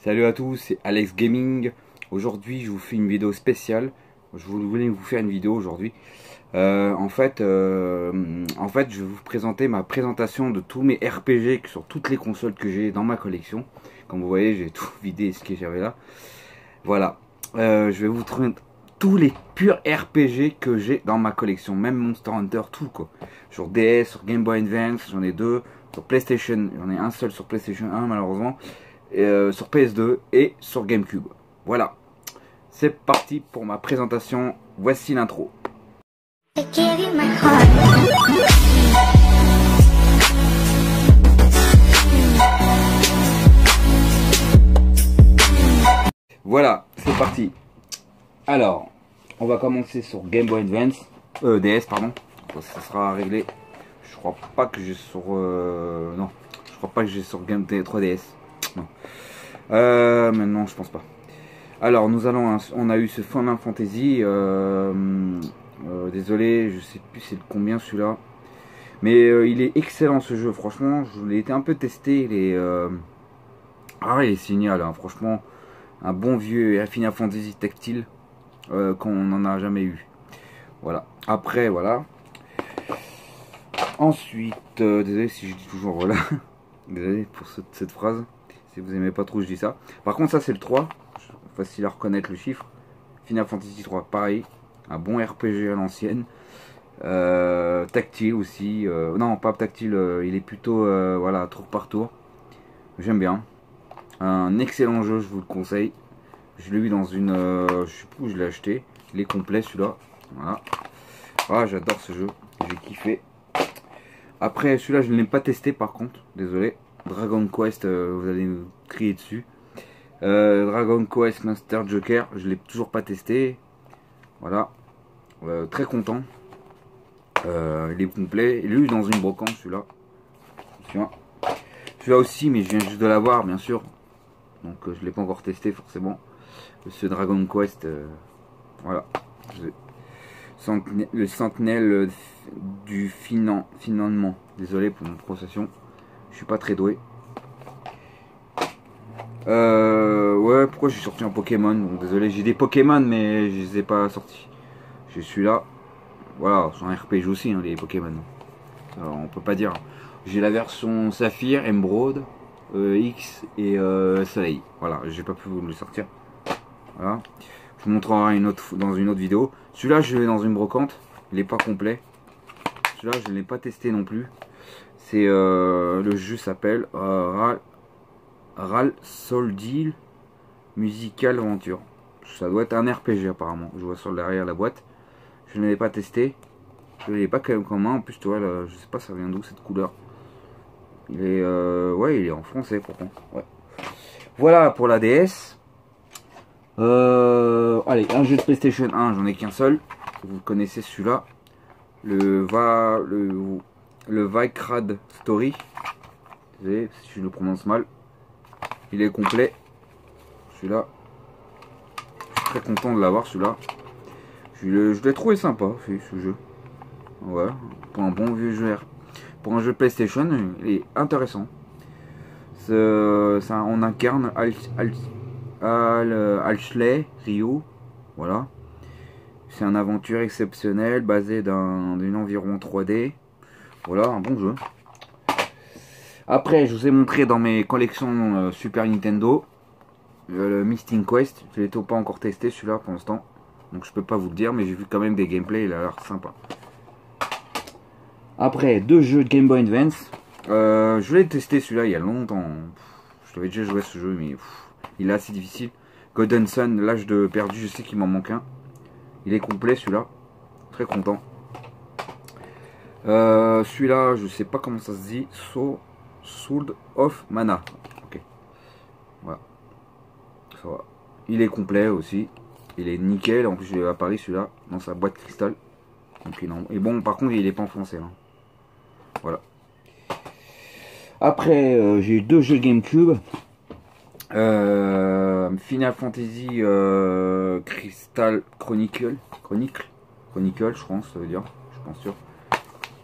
Salut à tous, c'est Alex Gaming. Aujourd'hui, je vous fais une vidéo spéciale. Je voulais vous faire une vidéo aujourd'hui. En fait, je vais vous présenter ma présentation de tous mes RPG sur toutes les consoles que j'ai dans ma collection. Comme vous voyez, j'ai tout vidé ce que j'avais là. Voilà. Je vais vous trouver tous les purs RPG que j'ai dans ma collection, même Monster Hunter, tout quoi. Sur DS, sur Game Boy Advance, j'en ai deux. Sur PlayStation, j'en ai un seul sur PlayStation 1 malheureusement. Et, sur PS2 et sur GameCube. Voilà. C'est parti pour ma présentation. Voici l'intro. Voilà, c'est parti. Alors, on va commencer sur Game Boy Advance, DS pardon. Ça sera réglé. Je crois pas que j'ai sur, non, je crois pas que j'ai sur Game 3DS. Non. Maintenant, je pense pas. Alors, on a eu ce Final Fantasy. Désolé, je sais plus c'est le combien celui-là. Mais il est excellent ce jeu. Franchement, je l'ai été un peu testé. Il est génial. Hein. Franchement, un bon vieux Final Fantasy tactile qu'on n'en a jamais eu. Voilà. Après, voilà. Ensuite, désolé si je dis toujours voilà. Désolé pour cette phrase. Si vous aimez pas trop, je dis ça. Par contre, ça c'est le 3. Facile à reconnaître le chiffre. Final Fantasy 3, pareil. Un bon RPG à l'ancienne. Tactile aussi. Non, pas tactile. Il est plutôt voilà, tour par tour. J'aime bien. Un excellent jeu, je vous le conseille. Je l'ai eu dans une. Je sais plus où je l'ai acheté. Il est complet celui-là. Voilà. Ah, j'adore ce jeu. J'ai kiffé. Après, celui-là, je ne l'ai pas testé par contre. Désolé. Dragon Quest, vous allez nous crier dessus. Dragon Quest Master Joker, je l'ai toujours pas testé. Voilà. Très content. Il est complet. Il est eu dans une brocante celui-là. Celui-là aussi, mais je viens juste de l'avoir, bien sûr. Donc je l'ai pas encore testé forcément. Ce Dragon Quest, voilà. Le sentinelle du finalement. Désolé pour mon prononciation. Je suis pas très doué. Ouais, pourquoi j'ai sorti un Pokémon? Bon, désolé, j'ai des Pokémon, mais je les ai pas sortis. Je suis là. Voilà, c'est un RPG aussi, hein, les Pokémon. Alors, on peut pas dire. J'ai la version Saphir, Emerald, X et Soleil. Voilà, j'ai pas pu vous le sortir. Voilà. Je vous montrerai dans une autre vidéo. Celui-là, je l'ai dans une brocante. Il est pas complet. Celui-là, je ne l'ai pas testé non plus. C'est le jeu s'appelle Ral Soldil Musical Aventure. Ça doit être un RPG apparemment. Je vois sur derrière la boîte. Je ne l'ai pas testé. Je ne l'ai pas quand même en main. En plus, tu vois, là, je sais pas ça vient d'où cette couleur. Il est ouais, il est en français pourtant. Ouais. Voilà pour la DS. Allez, un jeu de PlayStation 1, j'en ai qu'un seul. Vous connaissez celui-là. Le Vykrad Story. Désolé si je le prononce mal. Il est complet. Celui-là. Je suis très content de l'avoir celui-là. Je l'ai trouvé sympa ce jeu. Ouais. Pour un bon vieux jeu. Pour un jeu PlayStation, il est intéressant. On incarne Alchley Ryu. Voilà. C'est une aventure exceptionnelle basée d'une environ 3D. Voilà, un bon jeu. Après, je vous ai montré dans mes collections Super Nintendo le Mystic Quest. Je l'ai pas encore testé celui-là pour l'instant. Donc je peux pas vous le dire, mais j'ai vu quand même des gameplays, il a l'air sympa. Après, deux jeux de Game Boy Advance. Je l'ai testé celui-là il y a longtemps. Je l'avais déjà joué à ce jeu, mais il est assez difficile. Golden Sun, l'âge de perdu, je sais qu'il m'en manque un. Il est complet celui-là. Très content. Celui-là, je sais pas comment ça se dit. Sword of Mana. Ok. Voilà. Ça va. Il est complet aussi. Il est nickel. En plus, je l'ai à Paris celui-là. Dans sa boîte cristal. Donc, et bon, par contre, il est pas en français. Hein. Voilà. Après, j'ai eu deux jeux de GameCube. Final Fantasy Crystal Chronicle, je pense, ça veut dire, je pense sûr.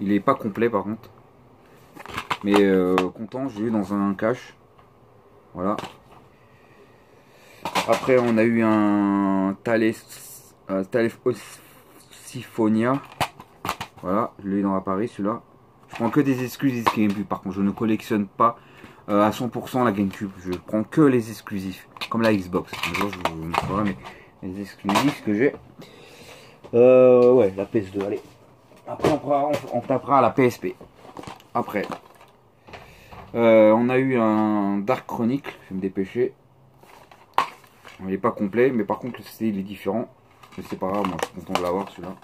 Il est pas complet par contre, mais content, j'ai eu dans un cache, voilà. Après, on a eu un Thales Syphonia. Voilà, je l'ai dans la Paris, celui-là. Je prends que des exclusifs GameCube. Par contre, je ne collectionne pas à 100% la GameCube. Je prends que les exclusifs, comme la Xbox. Un jour, je vous montrerai les exclusifs que j'ai. Ouais, la PS2, allez. Après, on tapera à la PSP. Après, on a eu un Dark Chronicle. Je vais me dépêcher. Il n'est pas complet, mais par contre, le style est différent. Mais c'est pas grave, moi, je suis content de l'avoir, celui-là.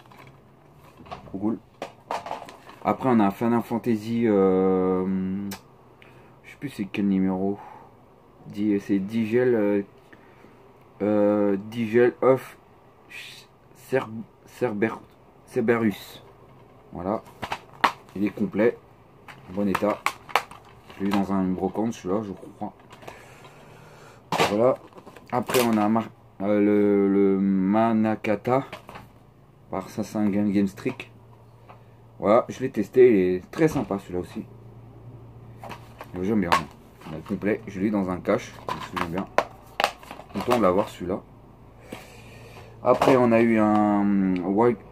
Trop cool. Après, on a un Final Fantasy. Je sais plus c'est quel numéro. C'est Digel. Digel of Cerberus. Voilà. Il est complet. En bon état. Je l'ai eu dans une brocante, celui-là, je crois. Voilà. Après, on a le Manakata par Assassin's Game Streak. Voilà, je l'ai testé, il est très sympa celui-là aussi. J'aime bien. On a le complet, je l'ai dans un cache, je me souviens bien. Content de l'avoir celui-là. Après, on a eu un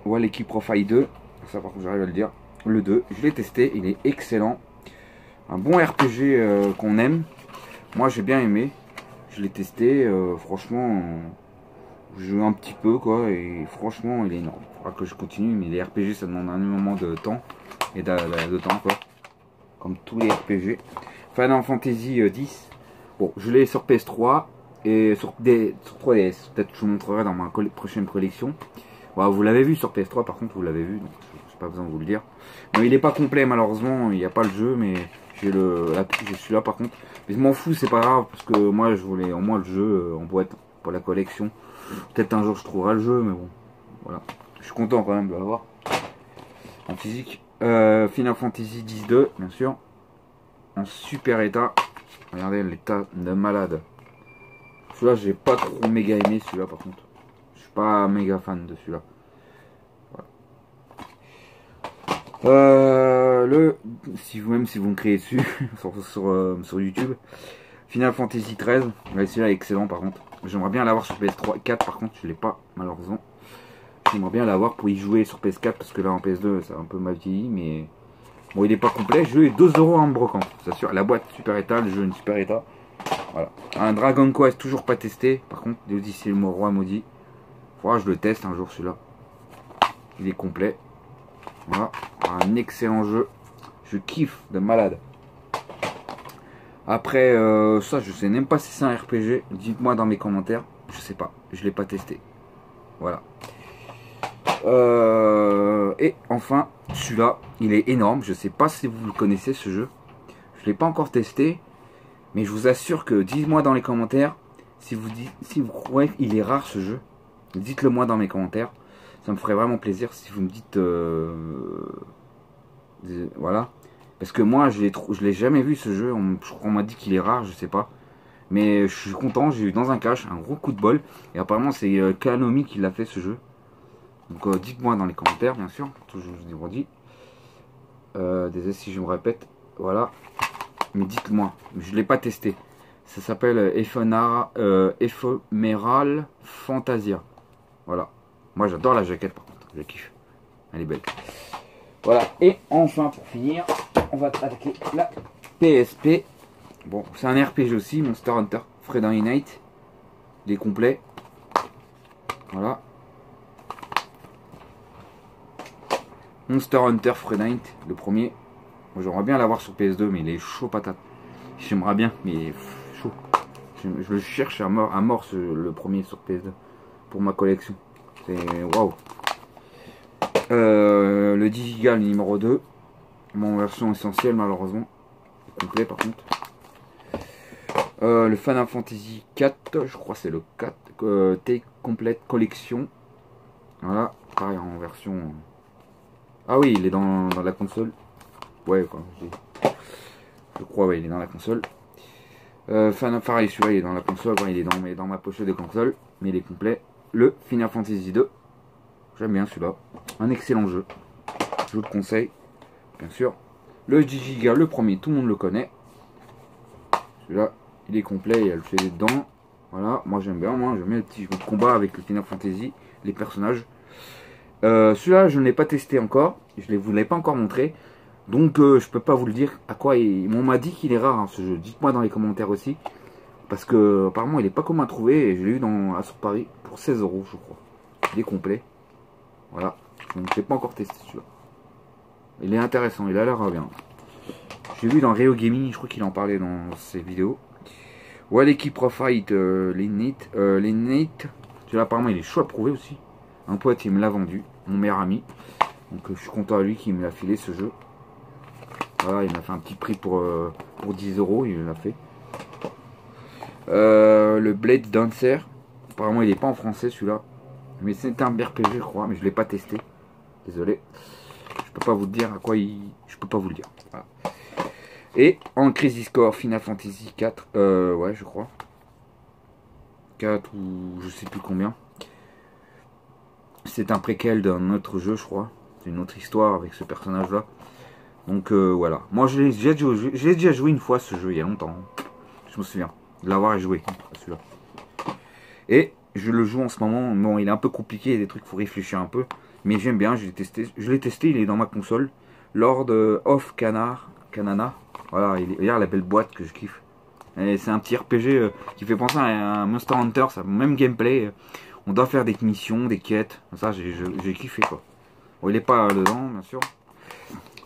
Waleki Profile 2. Ça, par contre, j'arrive à le dire. Le 2, je l'ai testé, il est excellent. Un bon RPG qu'on aime. Moi, j'ai bien aimé. Je l'ai testé, franchement, je joue un petit peu quoi, et franchement, il est énorme. Il faudra que je continue, mais les RPG, ça demande un moment de temps, et de temps quoi, comme tous les RPG. Final Fantasy X, bon, je l'ai sur PS3 et sur 3DS. Peut-être que je vous montrerai dans ma prochaine collection. Bon, vous l'avez vu sur PS3, par contre, vous l'avez vu, donc j'ai pas besoin de vous le dire. Non, il n'est pas complet malheureusement, il n'y a pas le jeu, mais j'ai celui-là par contre. Mais je m'en fous, c'est pas grave, parce que moi je voulais au moins le jeu en boîte pour la collection. Peut-être un jour je trouverai le jeu, mais bon, voilà. Je suis content quand même de l'avoir en physique. Final Fantasy X-2, bien sûr, en super état. Regardez l'état de malade. Celui-là, j'ai pas trop méga aimé, celui-là par contre. Je suis pas méga fan de celui-là. Si vous me créez dessus sur YouTube, Final Fantasy 13, celui-là est excellent par contre. J'aimerais bien l'avoir sur PS3, 4 par contre je l'ai pas malheureusement. J'aimerais bien l'avoir pour y jouer sur PS4 parce que là en PS2 ça a un peu mal vieilli, mais bon il est pas complet. Le jeu est 2 € en brocante, c'est sûr. La boîte super état, le jeu est super état. Voilà. Un Dragon Quest toujours pas testé, par contre l'Odyssée le roi maudit. Faudra que je le teste un jour celui-là. Il est complet. Voilà, un excellent jeu. Je kiffe de malade. Après, ça, je sais même pas si c'est un RPG. Dites-moi dans mes commentaires. Je sais pas. Je l'ai pas testé. Voilà. Et enfin, celui-là, il est énorme. Je sais pas si vous le connaissez ce jeu. Je l'ai pas encore testé. Mais je vous assure que dites-moi dans les commentaires si vous croyez qu'il est rare ce jeu. Dites-le moi dans mes commentaires. Ça me ferait vraiment plaisir si vous me dites voilà, parce que moi je l'ai jamais vu ce jeu. On m'a dit qu'il est rare, je sais pas, mais je suis content. J'ai eu dans un cache un gros coup de bol et apparemment c'est Kanomi qui l'a fait ce jeu. Donc dites-moi dans les commentaires bien sûr. Toujours je vous dis désolé si je me répète, voilà, mais dites-moi. Je l'ai pas testé. Ça s'appelle Ephemeral Fantasia. Voilà. Moi j'adore la jaquette par contre, je kiffe. Elle est belle. Voilà, et enfin pour finir, on va attaquer la PSP. Bon, c'est un RPG aussi, Monster Hunter Friday Night. Il est complet. Voilà. Monster Hunter Friday Night, le premier. J'aimerais bien l'avoir sur PS2, mais il est chaud patate. J'aimerais bien, mais il est chaud. Je le cherche à mort le premier sur PS2 pour ma collection. C'est waouh. Le Digigal numéro 2, mon version essentielle malheureusement, complet par contre. Le Final Fantasy 4, je crois c'est le 4, Take Complete Collection. Voilà, pareil en version. Ah oui, il est dans la console. Ouais, quoi. Je crois, ouais, il est dans la console. Final Fantasy, celui-là il est dans la console, ouais, il est dans ma pochette de console, mais il est complet. Le Final Fantasy 2, j'aime bien celui-là, un excellent jeu, je vous le conseille, bien sûr. Le Digigal, le premier, tout le monde le connaît. Celui-là, il est complet, il y a le CD dedans. Voilà, moi j'aime bien, moi j'aime bien les petits jeux de combat avec le Final Fantasy, les personnages. Celui-là je ne l'ai pas testé encore, je ne vous l'ai pas encore montré. Donc je peux pas vous le dire à quoi il... On m'a dit qu'il est rare hein, ce jeu, dites-moi dans les commentaires aussi. Parce que apparemment il est pas commun à trouver et je l'ai eu sur Paris pour 16 € je crois. Il est complet. Voilà, donc je l'ai pas encore testé celui-là. Il est intéressant, il a l'air bien. J'ai vu dans Reo Gaming, je crois qu'il en parlait dans ses vidéos. Ouais, l'équipe Profite, l'Init. Celui-là apparemment il est chaud à prouver aussi. Un pote il me l'a vendu, mon meilleur ami. Donc je suis content à lui qui me l'a filé ce jeu. Voilà, il m'a fait un petit prix pour 10 €, il l'a fait. Le Blade Dancer. Apparemment il n'est pas en français celui-là. Mais c'est un RPG je crois, mais je ne l'ai pas testé. Désolé. Je peux pas vous dire à quoi il... Je peux pas vous le dire. Voilà. Et en Crisis Core Final Fantasy 4. Ouais je crois. 4 ou je sais plus combien. C'est un préquel d'un autre jeu je crois. C'est une autre histoire avec ce personnage là. Donc voilà. Moi je l'ai déjà joué une fois ce jeu il y a longtemps. Je me souviens de l'avoir joué celui-là. Et je le joue en ce moment. Bon il est un peu compliqué, il y a des trucs, faut réfléchir un peu. Mais j'aime bien, je l'ai testé, il est dans ma console. Lord of Kanana. Voilà, regarde la belle boîte que je kiffe. C'est un petit RPG qui fait penser à un Monster Hunter, ça même gameplay. On doit faire des missions, des quêtes. Ça j'ai kiffé quoi. Bon, il n'est pas dedans bien sûr.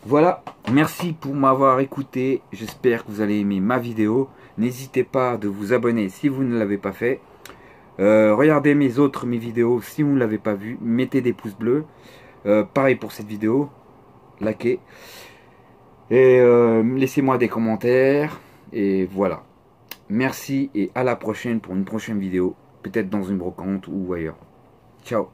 Voilà, merci pour m'avoir écouté. J'espère que vous allez aimer ma vidéo. N'hésitez pas de vous abonner si vous ne l'avez pas fait. Regardez mes vidéos si vous ne l'avez pas vu. Mettez des pouces bleus. Pareil pour cette vidéo. Likez. Et laissez-moi des commentaires. Et voilà. Merci et à la prochaine pour une prochaine vidéo. Peut-être dans une brocante ou ailleurs. Ciao.